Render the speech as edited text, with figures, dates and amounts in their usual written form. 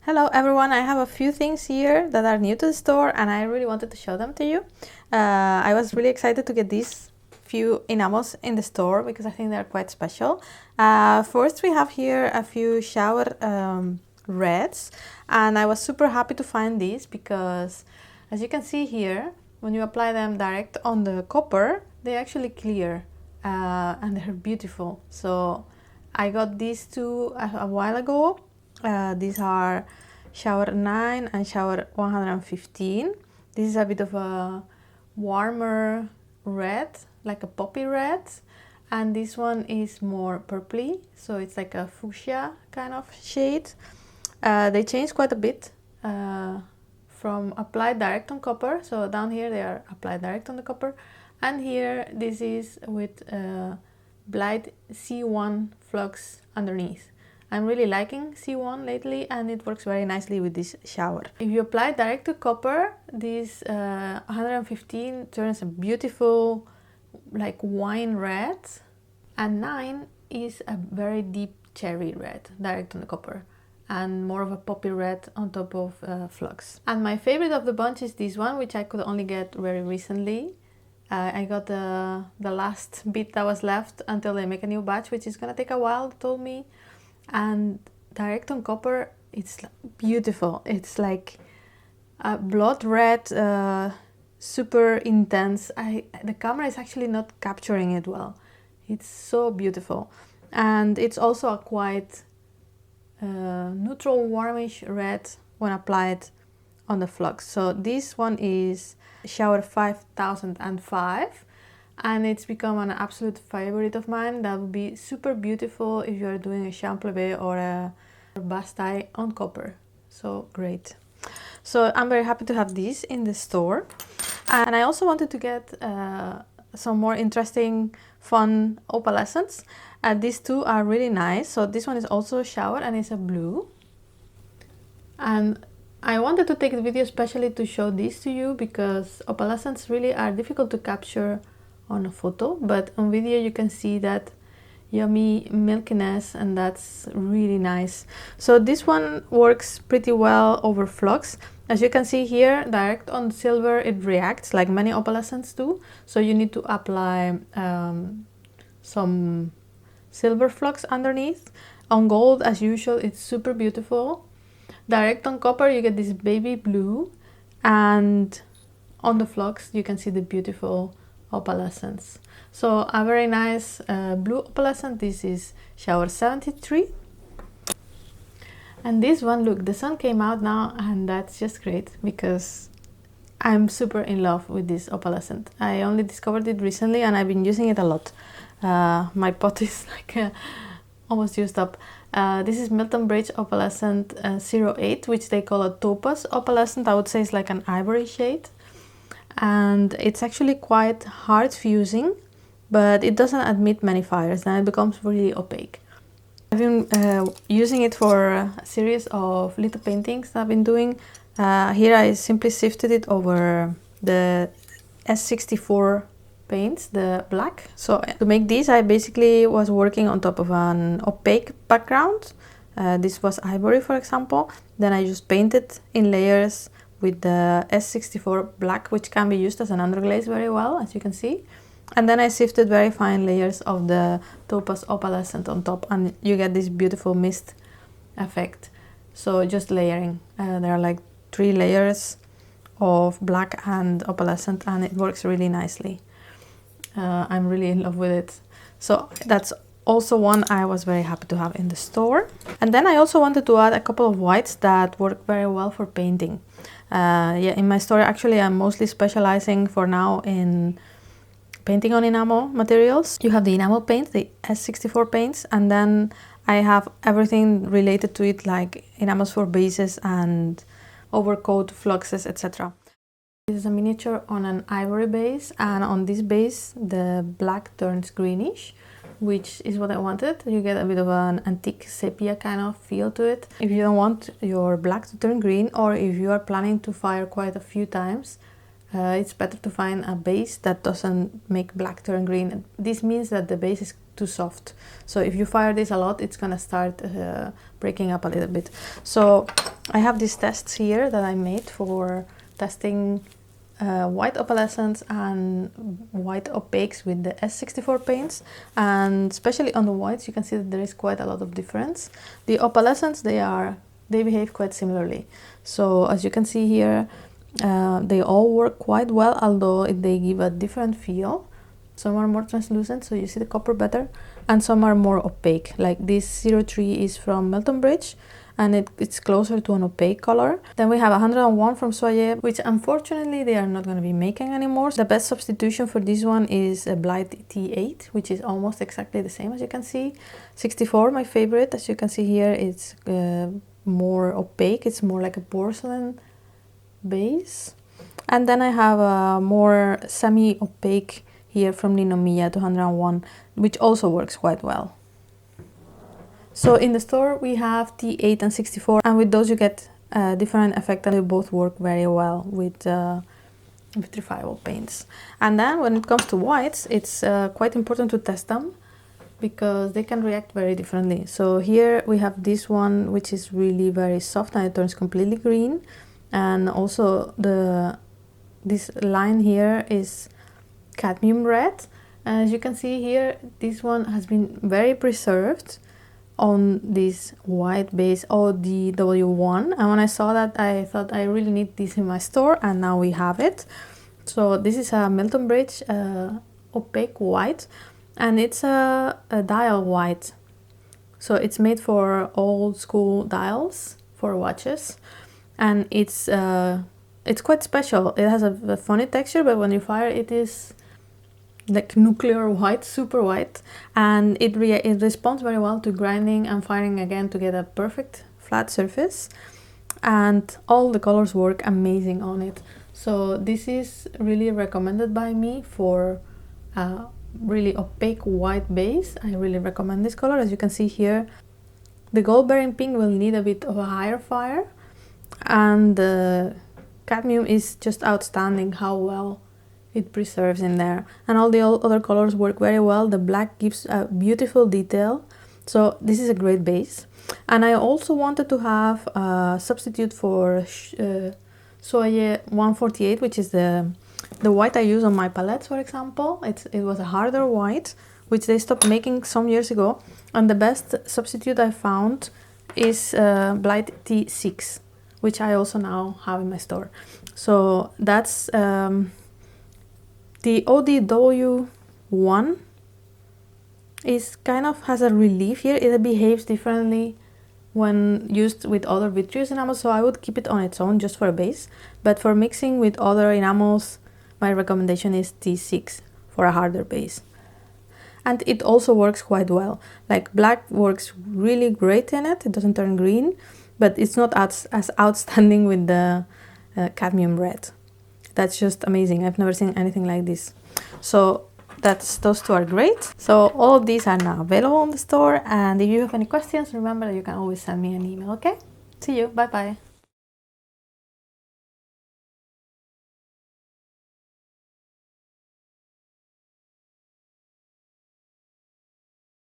Hello everyone, I have a few things here that are new to the store and I really wanted to show them to you. I was really excited to get these few enamels in the store because I think they're quite special. First we have here a few shower reds, and I was super happy to find these because as you can see here, when you apply them direct on the copper, they actually clear and they're beautiful. So I got these two a while ago. These are shower 9 and shower 115. This is a bit of a warmer red, like a poppy red, and this one is more purpley, so it's like a fuchsia kind of shade. They change quite a bit from applied direct on copper, so down here they are applied direct on the copper, and here this is with Blight C1 flux underneath. I'm really liking C1 lately and it works very nicely with this shower. If you apply direct to copper, this 115 turns a beautiful like wine red, and 9 is a very deep cherry red direct on the copper and more of a poppy red on top of flux. And my favorite of the bunch is this one, which I could only get very recently. I got the last bit that was left until they make a new batch, which is gonna take a while, they told me. And direct on copper, it's beautiful. It's like a blood red, super intense. The camera is actually not capturing it well. It's so beautiful, and it's also a quite neutral warmish red when applied on the flux. So this one is shower 5005, and it's become an absolute favorite of mine. That would be super beautiful if you're doing a champlebe or a bastille on copper. So great. So I'm very happy to have these in the store, and I also wanted to get some more interesting fun opalescents. These two are really nice. So this one is also a shower and it's a blue, and I wanted to take the video especially to show these to you because opalescents really are difficult to capture on a photo, but on video you can see that yummy milkiness, and that's really nice. So this one works pretty well over flux. As you can see here, direct on silver it reacts like many opalescents do, so you need to apply some silver flux underneath. On gold, as usual, it's super beautiful. Direct on copper you get this baby blue, and on the flux you can see the beautiful opalescence. So a very nice blue opalescent. This is shower 73, and this one, look, the sun came out now, and that's just great because I'm super in love with this opalescent. I only discovered it recently and I've been using it a lot. My pot is like almost used up. This is Milton Bridge opalescent 08, which they call a topaz opalescent. I would say it's like an ivory shade, and it's actually quite hard fusing, but it doesn't admit many fires, and it becomes really opaque. I've been using it for a series of little paintings that I've been doing. Here I simply sifted it over the S64 paints, the black. So to make these I basically was working on top of an opaque background. This was ivory, for example. Then I just painted in layers with the S64 black, which can be used as an underglaze very well, as you can see. And then I sifted very fine layers of the topaz opalescent on top, and you get this beautiful mist effect. So just layering. There are like 3 layers of black and opalescent, and it works really nicely. I'm really in love with it. So that's also one I was very happy to have in the store. And then I also wanted to add a couple of whites that work very well for painting. Yeah, in my store actually I'm mostly specializing for now in painting on enamel materials. You have the enamel paint, the S64 paints, and then I have everything related to it, like enamels for bases and overcoat, fluxes, etc. This is a miniature on an ivory base, and on this base the black turns greenish, which is what I wanted. You get a bit of an antique sepia kind of feel to it. If you don't want your black to turn green, or if you are planning to fire quite a few times, it's better to find a base that doesn't make black turn green. This means that the base is too soft. So if you fire this a lot, it's gonna start breaking up a little bit. So I have these tests here that I made for testing white opalescents and white opaques with the S64 paints, and especially on the whites you can see that there is quite a lot of difference. The opalescents, they behave quite similarly. So as you can see here, they all work quite well, although they give a different feel. Some are more translucent, so you see the copper better, and some are more opaque. Like this 03 is from Melton Bridge, and it's closer to an opaque color. Then we have 101 from Soye, which unfortunately they are not going to be making anymore. The best substitution for this one is a Blight T8, which is almost exactly the same as you can see. 64, my favorite, as you can see here, it's more opaque. It's more like a porcelain base. And then I have a more semi-opaque here from Ninomiya 201, which also works quite well. So in the store we have T8 and 64, and with those you get a different effect, and they both work very well with vitrifiable paints. And then when it comes to whites, it's quite important to test them because they can react very differently. So here we have this one, which is really very soft and it turns completely green, and also this line here is cadmium red. As you can see here, this one has been very preserved on this white base ODW1, and when I saw that I thought I really need this in my store, and now we have it. So this is a Melton Bridge opaque white, and it's a dial white, so it's made for old school dials for watches, and it's quite special. It has a funny texture, but when you fire it is like nuclear white, super white, and it responds very well to grinding and firing again to get a perfect flat surface, and all the colors work amazing on it. So this is really recommended by me for a really opaque white base. I really recommend this color. As you can see here, the gold bearing pink will need a bit of a higher fire, and the cadmium is just outstanding how well it preserves in there, and all the other colors work very well. The black gives a beautiful detail, so this is a great base. And I also wanted to have a substitute for Soye 148, which is the white I use on my palettes, for example. It was a harder white, which they stopped making some years ago, and the best substitute I found is Blight T6, which I also now have in my store. So that's the ODW1 is kind of has a relief here. It behaves differently when used with other vitreous enamels, so I would keep it on its own just for a base. But for mixing with other enamels, my recommendation is T6 for a harder base. And it also works quite well. Like black works really great in it. It doesn't turn green, but it's not as outstanding with the cadmium red. That's just amazing. I've never seen anything like this. So those two are great. So all of these are now available in the store, and if you have any questions, remember that you can always send me an email. Okay, see you, bye bye.